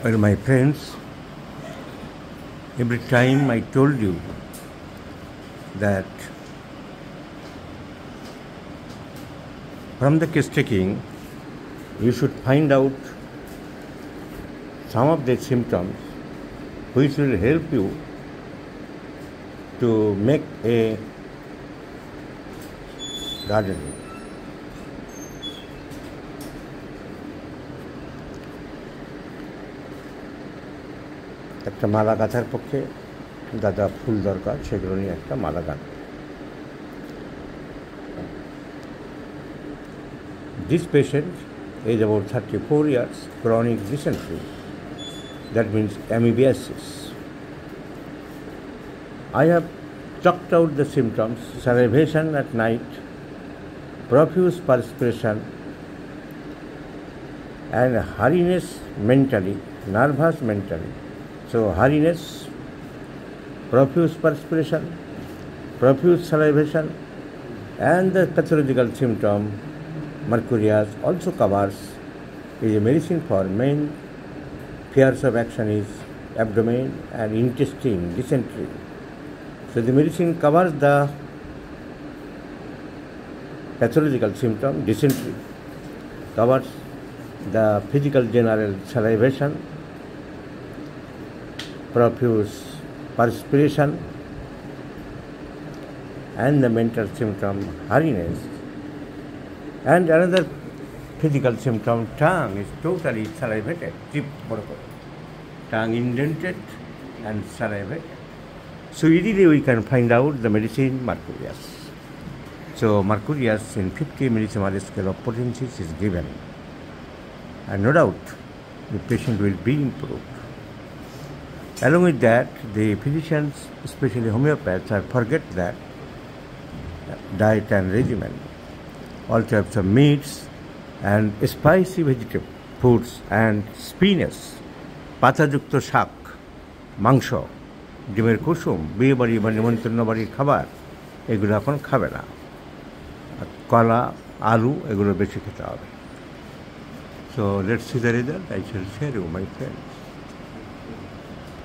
Well, my friends, every time I told you that from the case taking, you should find out some of the symptoms which will help you to make a garden. একটা মালা গাঁথার পক্ষে দাদা ফুল দরকার, সেগুলো নিয়ে একটা মালা গাঁথ। This patient is about 34 years, chronic dysentery, that means amoebiasis. I have chalked out the symptoms: salivation at night, profuse perspiration, and hurriness mentally, nervous mentally. So hurriness, profuse perspiration, profuse salivation, and the pathological symptom mercurius also covers is a medicine for main fears of action is abdomen and intestine dysentery. So the medicine covers the pathological symptom dysentery, covers the physical general salivation, profuse perspiration, and the mental symptom hurriness. And another physical symptom, tongue is totally salivated, tongue indented and salivated. So easily we can find out the medicine mercurius. So mercurius in 50 millimolar scale of potencies is given, and no doubt the patient will be improved. Along with that, the physicians, especially homeopaths, forget that diet and regimen. All types of meats and spicy vegetable foods and spinach, পাতাযুক্ত শাক, মাংস, ডিমের কুসুম, বিয়ে বাড়ি বা নিমন্ত্রণ বাড়ির খাবার, এগুলো এখন খাবে না। কলা, আলু এগুলো বেশি খেতে হবে। So let's see the result. I shall share you, my friends.